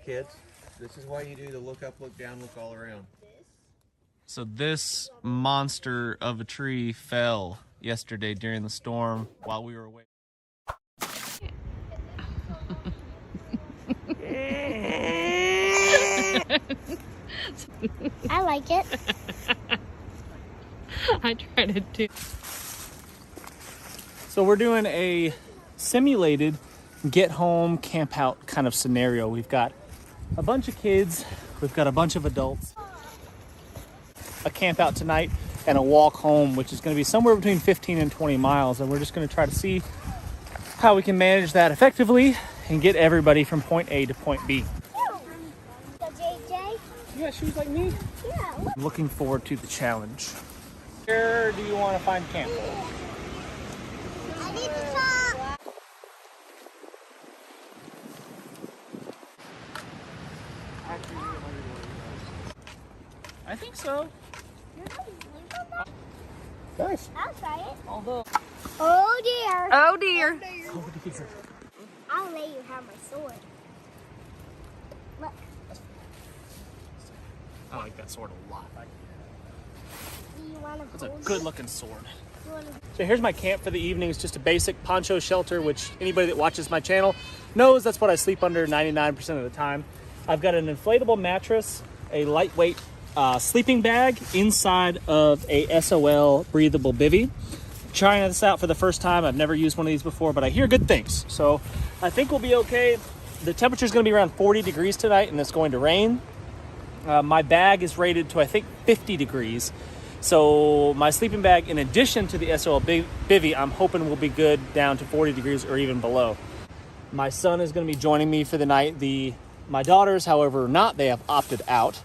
kids. This is why you do the look up, look down, look all around. So this monster of a tree fell yesterday during the storm while we were away. I like it. I tried it too. So we're doing a simulated get home, camp out kind of scenario. We've got a bunch of kids, we've got a bunch of adults. A camp out tonight and a walk home, which is going to be somewhere between 15 and 20 miles. And we're just going to try to see how we can manage that effectively and get everybody from point A to point B. So JJ? You got shoes like me? Yeah. Look. I'm looking forward to the challenge. Where do you want to find camp? I need to talk. I think so. Nice. I'll try it. Although. Oh dear. Oh dear. Oh dear. I'll let you have my sword. Look. I like that sword a lot. Do you want to That's a hold good it? looking sword. You wanna... So here's my camp for the evening. It's just a basic poncho shelter, which anybody that watches my channel knows that's what I sleep under 99% of the time. I've got an inflatable mattress, a lightweight sleeping bag inside of a SOL breathable bivy. Trying this out for the first time. I've never used one of these before, but I hear good things. So I think we'll be okay. The temperature is going to be around 40 degrees tonight and it's going to rain. My bag is rated to, I think, 50 degrees. So my sleeping bag, in addition to the SOL bivy, I'm hoping will be good down to 40 degrees or even below. My son is going to be joining me for the night. My daughters, however, not. They have opted out,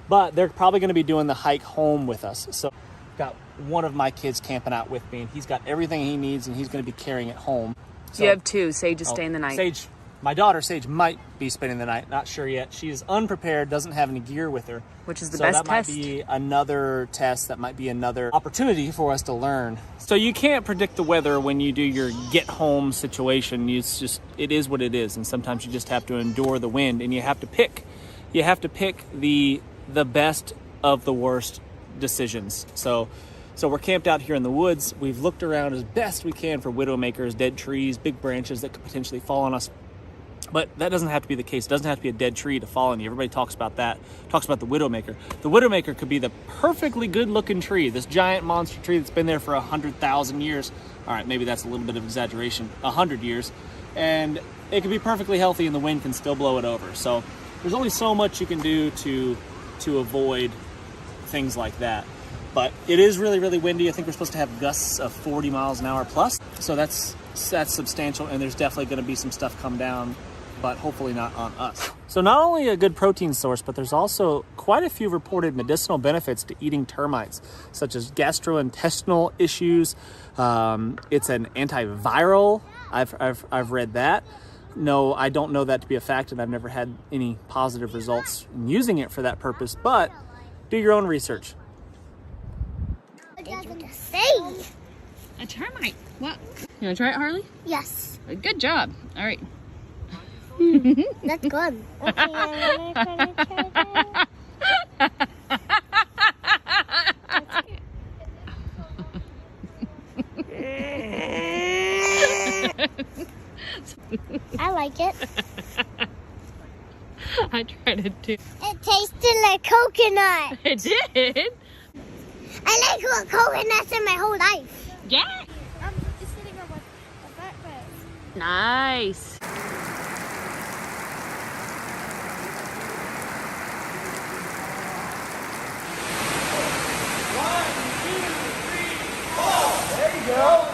but they're probably going to be doing the hike home with us. So got one of my kids camping out with me, and he's got everything he needs, and he's going to be carrying it home. So, You have two. Sage is staying the night. Sage, my daughter Sage might be spending the night. Not sure yet. She is unprepared, doesn't have any gear with her. Which is the so best that test. might be another test. That might be another opportunity for us to learn. So you can't predict the weather when you do your get home situation. It is what it is, and sometimes you just have to endure the wind, and you have to pick. You have to pick the best of the worst decisions. So we're camped out here in the woods. We've looked around as best we can for widowmakers, dead trees, big branches that could potentially fall on us. But that doesn't have to be the case. It doesn't have to be a dead tree to fall on you. Everybody talks about that, talks about the widowmaker. The widowmaker could be the perfectly good-looking tree, this giant monster tree that's been there for 100,000 years. All right, maybe that's a little bit of exaggeration, 100 years. And it could be perfectly healthy and the wind can still blow it over. So there's only so much you can do to avoid things like that. But it is really, really windy. I think we're supposed to have gusts of 40 miles an hour plus. So that's substantial, and there's definitely going to be some stuff come down, but hopefully not on us. So not only a good protein source, but there's also quite a few reported medicinal benefits to eating termites, such as gastrointestinal issues. It's an antiviral. I've read that. No, I don't know that to be a fact, and I've never had any positive results in using it for that purpose, but do your own research. A termite. What? You want to try it, Harley? Yes. Good job. All right. That's good. I like it. I tried it too. It tasted like coconut. It did? I like coconuts in my whole life. Yeah. I'm just sitting on my backpack. Nice. There you go.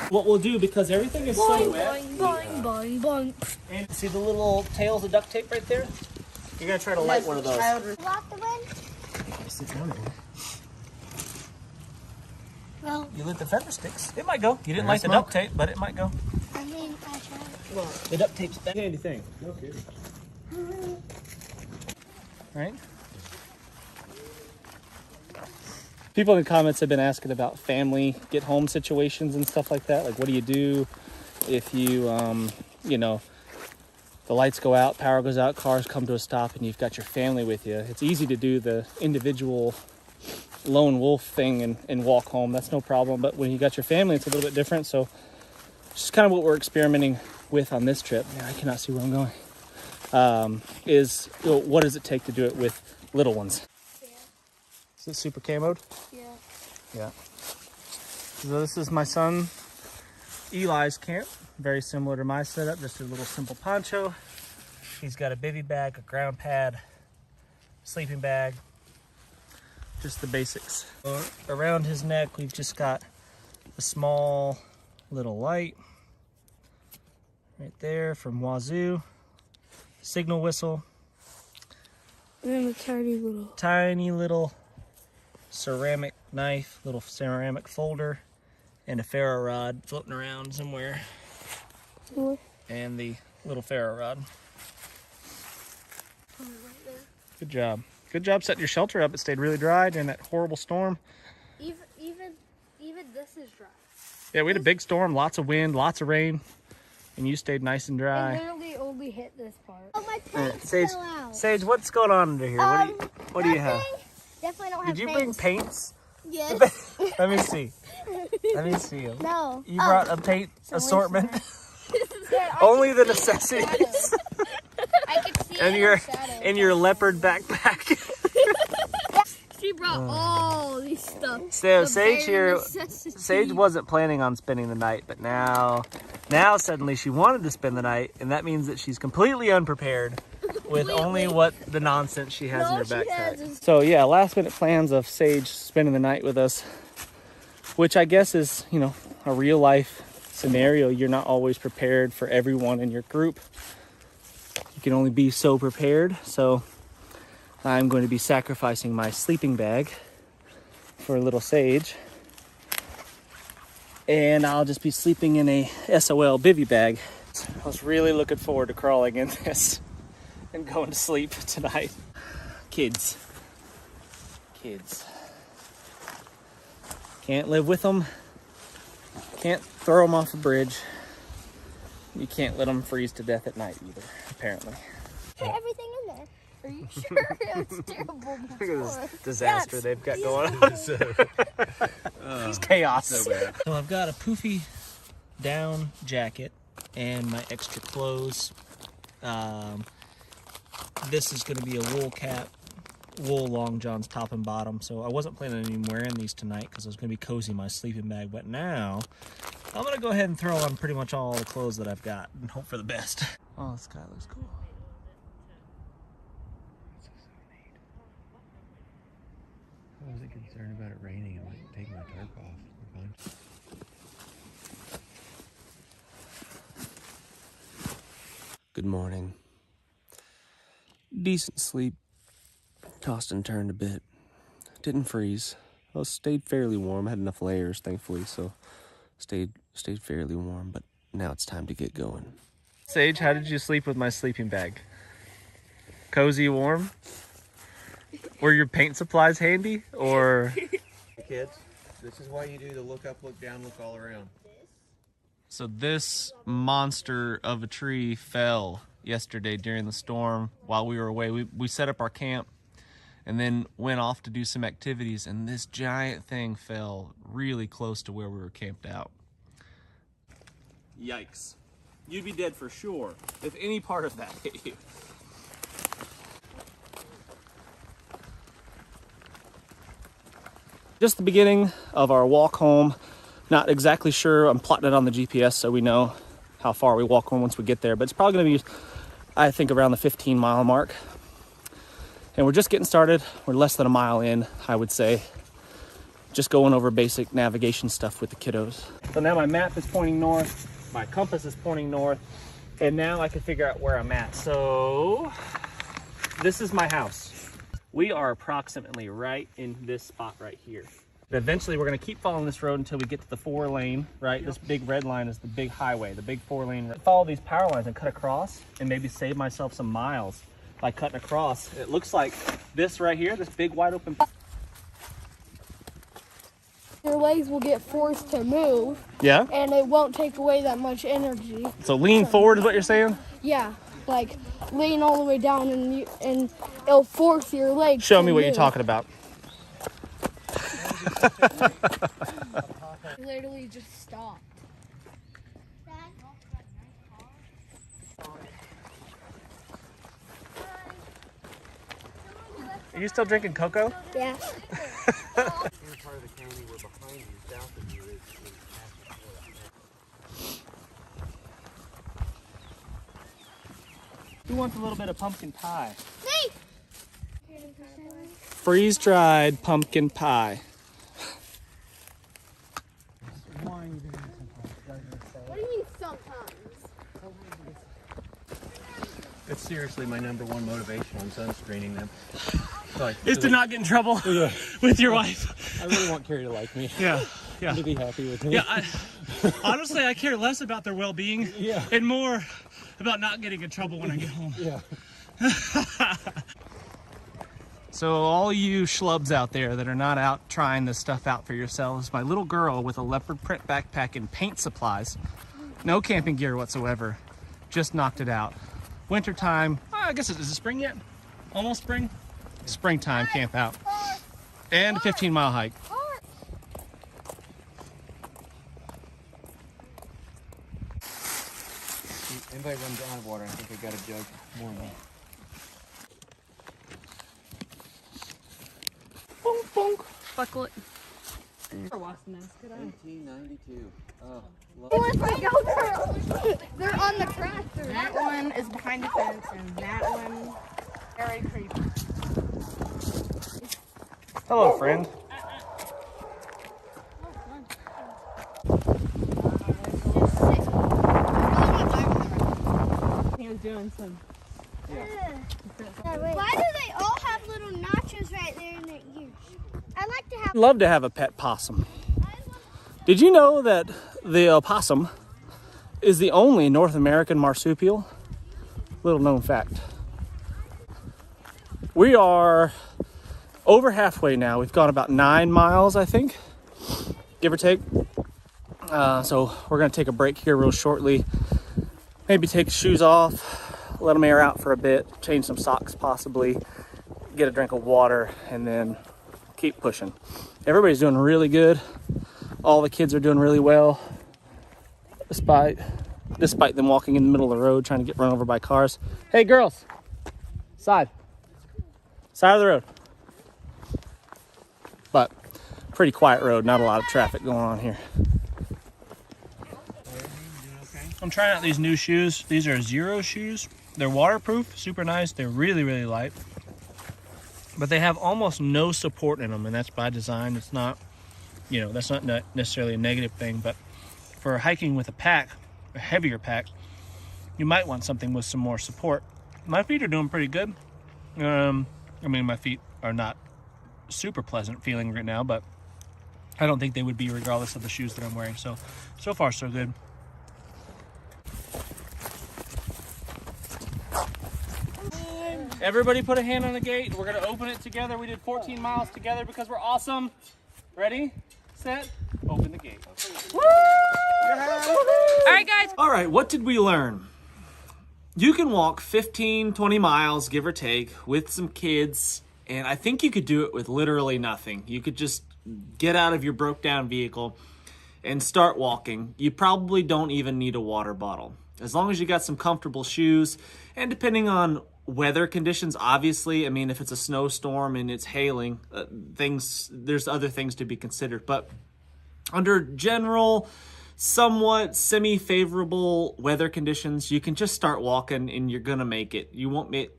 What we'll do, because everything is so wet, Boing. and see the little tails of duct tape right there? You're gonna try to light one of those. Walk the wind? Sit down there. Well, You lit the feather sticks. It might go. You didn't light the duct tape, but it might go. I mean, I tried. Well, the duct tape's that handy thing. No kidding. right? People in the comments have been asking about family get home situations and stuff like that. Like, what do you do if you, you know, the lights go out, power goes out, cars come to a stop, and you've got your family with you? It's easy to do the individual lone wolf thing and walk home. That's no problem. But when you got your family, it's a little bit different. So it's just kind of what we're experimenting with on this trip. Man, I cannot see where I'm going. Is, you know, what does it take to do it with little ones? Yeah. Is it super camoed? Yeah. Yeah. So this is my son Eli's camp. Very similar to my setup, just a little simple poncho. He's got a bivy bag, a ground pad, sleeping bag, just the basics. Around his neck, we've just got a small little light right there from Wazoo, signal whistle, And then a tiny little ceramic knife, little ceramic folder, and a ferro rod floating around somewhere. And the little ferro rod. Good job. Good job setting your shelter up. It stayed really dry during that horrible storm. Even this is dry. Yeah, we had a big storm, lots of wind, lots of rain, and you stayed nice and dry. It literally only hit this part. Oh, my pants Sage, fell out. Sage, what's going on under here? What do you have? Definitely don't have Did you pants. bring paints? Yes. Let me see. Let me see them. No. You brought a paint assortment? Yeah, Only the necessities. I could see And it in your leopard backpack. She brought all these stuff. So The Sage bare here, necessities. Sage wasn't planning on spending the night, but now suddenly she wanted to spend the night, and that means that she's completely unprepared with only what the nonsense she has in her backpack. So yeah, last minute plans of Sage spending the night with us, which I guess is, you know, a real life scenario. You're not always prepared for everyone in your group. You can only be so prepared. So I'm going to be sacrificing my sleeping bag for little Sage. And I'll just be sleeping in a SOL bivy bag. I was really looking forward to crawling in this and going to sleep tonight. Kids. Can't live with them. Can't throw them off a bridge. You can't let them freeze to death at night either, apparently. Put everything in there. Are you sure? It's terrible. Look at this disaster they've got going on. It's chaos. So bad. So I've got a poofy down jacket and my extra clothes. This is going to be a wool cap, wool long johns top and bottom. So I wasn't planning on even wearing these tonight because I was going to be cozy in my sleeping bag. But now I'm going to go ahead and throw on pretty much all the clothes that I've got and hope for the best. Oh, the sky looks cool. I wasn't concerned about it raining. I might take my tarp off. We're fine. Good morning. Decent sleep. Tossed and turned a bit. Didn't freeze. I stayed fairly warm. Had enough layers, thankfully, so stayed fairly warm. But now it's time to get going. Sage, how did you sleep with my sleeping bag? Cozy, warm? Were your paint supplies handy, or? Kids, this is why you do the look up, look down, look all around. So this monster of a tree fell yesterday during the storm while we were away. We set up our camp and then went off to do some activities, and this giant thing fell really close to where we were camped out. Yikes. You'd be dead for sure if any part of that hit you. Just the beginning of our walk home. Not exactly sure. I'm plotting it on the GPS so we know how far we walk home once we get there. But it's probably going to be, I think, around the 15-mile mark. And we're just getting started. We're less than a mile in, I would say. Just going over basic navigation stuff with the kiddos. So now my map is pointing north. My compass is pointing north. And now I can figure out where I'm at. So this is my house. We are approximately right in this spot right here. Eventually, we're going to keep following this road until we get to the 4-lane, right? This big red line is the big highway, the big 4-lane. Follow these power lines and cut across and maybe save myself some miles by cutting across. It looks like this right here, this big wide open. Your legs will get forced to move. Yeah. And it won't take away that much energy. So lean forward is what you're saying? Yeah, like lean all the way down and it'll force your legs. Show me what you're talking about. Literally just stopped. Are you still drinking cocoa? Yeah. Who wants a little bit of pumpkin pie? Me! Freeze-dried pumpkin pie. What do you mean sometimes? It's seriously my #1 motivation on sunscreening them. So Is to not get in trouble with your wife. I really want Carrie to like me. Yeah, yeah. To be happy with me. Yeah, honestly, I care less about their well-being and more about not getting in trouble when I get home. Yeah. So all you schlubs out there that are not out trying this stuff out for yourselves, my little girl with a leopard print backpack and paint supplies, no camping gear whatsoever, just knocked it out. Wintertime, I guess is it spring yet? Almost spring? Springtime camp out. And a 15-mile hike. Anybody runs out of water, I think I got a jug more than Bonk, bonk. Buckle it. 1992. Oh, They're on the tractor. That one is behind the fence, and that one very creepy. Hello, friend. He was doing some. Why do they all have little notches right there in their ears? I like to have. Love to have a pet possum. Did you know that the opossum is the only North American marsupial? Little known fact. We are over halfway now. We've gone about 9 miles, I think, give or take. So we're gonna take a break here real shortly. Maybe take the shoes off, let them air out for a bit, change some socks possibly, get a drink of water, and then keep pushing. Everybody's doing really good. All the kids are doing really well, despite them walking in the middle of the road trying to get run over by cars. Hey girls, side of the road. But pretty quiet road, not a lot of traffic going on here. I'm trying out these new shoes. These are Zero shoes. They're waterproof, super nice. They're really, really light. But they have almost no support in them, and that's by design. It's not, that's not necessarily a negative thing, but for hiking with a pack, a heavier pack, you might want something with some more support. My feet are doing pretty good. My feet are not super pleasant feeling right now, but I don't think they would be regardless of the shoes that I'm wearing. So far, so good. Everybody put a hand on the gate. We're gonna open it together. We did 14 miles together because we're awesome. Ready, set, open the gate. Woo! All right, guys. All right, what did we learn? You can walk 15, 20 miles, give or take, with some kids, and I think you could do it with literally nothing. You could just get out of your broke down vehicle and start walking. You probably don't even need a water bottle. As long as you got some comfortable shoes, and depending on weather conditions, obviously, if it's a snowstorm and it's hailing, there's other things to be considered. But under general, somewhat semi-favorable weather conditions, you can just start walking and you're gonna make it. You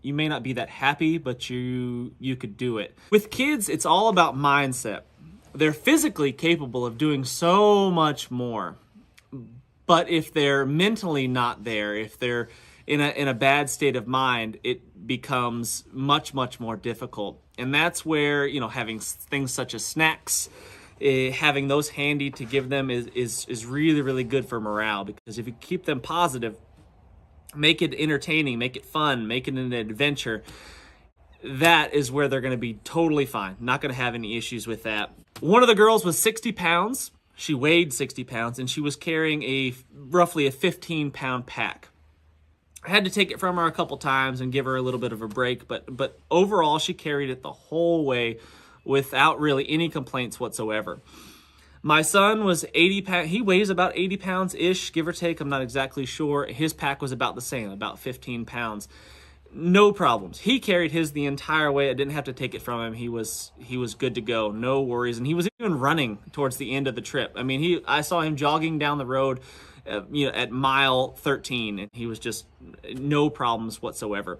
may not be that happy, but you could do it. With kids, it's all about mindset. They're physically capable of doing so much more. But if they're mentally not there, if they're in a bad state of mind, it becomes much, much more difficult. And that's where, having things such as snacks, having those handy to give them is really, really good for morale. Because if you keep them positive, make it entertaining, make it fun, make it an adventure, that is where they're going to be totally fine. Not going to have any issues with that. One of the girls was 60 pounds. She weighed 60 pounds, and she was carrying roughly a 15-pound pack. I had to take it from her a couple times and give her a little bit of a break, but overall, she carried it the whole way without really any complaints whatsoever. My son was 80 pounds. He weighs about 80 pounds-ish, give or take. I'm not exactly sure. His pack was about the same, about 15 pounds. No problems. He carried his the entire way. I didn't have to take it from him. He was good to go. No worries. And he was even running towards the end of the trip. I mean, I saw him jogging down the road, at mile 13, and he was just no problems whatsoever.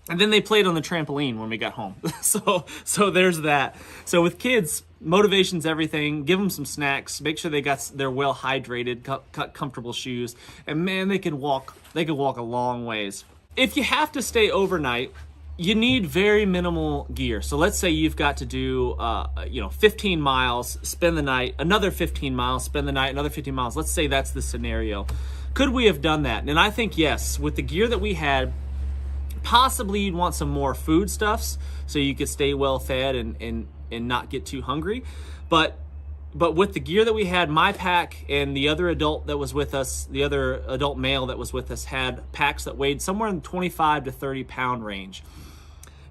And then they played on the trampoline when we got home. So there's that. So with kids, motivation's everything. Give them some snacks. Make sure they're well hydrated, cut comfortable shoes, and man, they can walk a long ways. If you have to stay overnight, you need very minimal gear. So let's say you've got to do 15 miles, spend the night, another 15 miles, spend the night, another 15 miles. Let's say that's the scenario. Could we have done that? And I think yes. With the gear that we had, possibly you'd want some more foodstuffs so you could stay well fed and not get too hungry. But with the gear that we had, my pack and the other adult that was with us, the other adult male that was with us, had packs that weighed somewhere in the 25 to 30 pound range.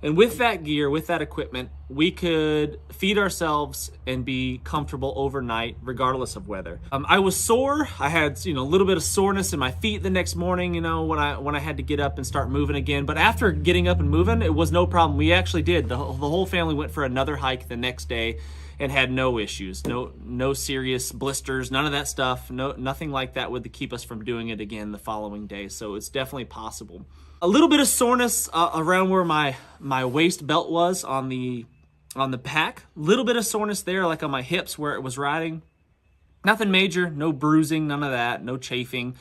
And with that gear, with that equipment, we could feed ourselves and be comfortable overnight, regardless of weather. I was sore. I had, a little bit of soreness in my feet the next morning, when I had to get up and start moving again. But after getting up and moving, it was no problem. We actually did. The whole family went for another hike the next day and had no issues, no serious blisters, none of that stuff, nothing like that would keep us from doing it again the following day. So it's definitely possible. A little bit of soreness around where my waist belt was on the pack. A little bit of soreness there, like on my hips where it was riding. Nothing major, no bruising, none of that, no chafing.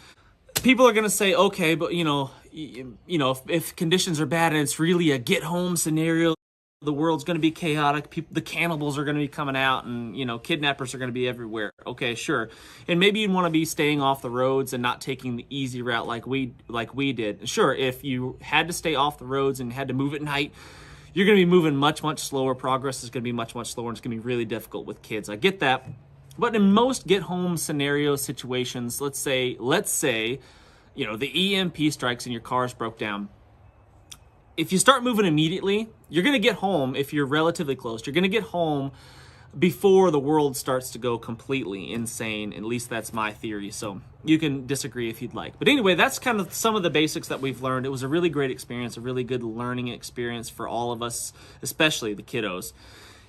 People are gonna say, okay, but if conditions are bad and it's really a get home scenario, the world's going to be chaotic. The cannibals are going to be coming out, and kidnappers are going to be everywhere. Okay, sure. And maybe you'd want to be staying off the roads and not taking the easy route like we did. Sure, if you had to stay off the roads and had to move at night, you're going to be moving much slower. Progress is going to be much slower, and it's going to be really difficult with kids. I get that. But in most get home scenario situations, let's say the EMP strikes and your car's broke down. If you start moving immediately, you're going to get home. If you're relatively close, you're going to get home before the world starts to go completely insane. At least that's my theory. So you can disagree if you'd like. But anyway, that's kind of some of the basics that we've learned. It was a really great experience, a really good learning experience for all of us, especially the kiddos.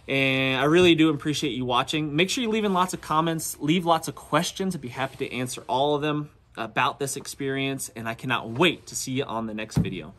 And I really do appreciate you watching. Make sure you leave in lots of comments, leave lots of questions. I'd be happy to answer all of them about this experience. And I cannot wait to see you on the next video.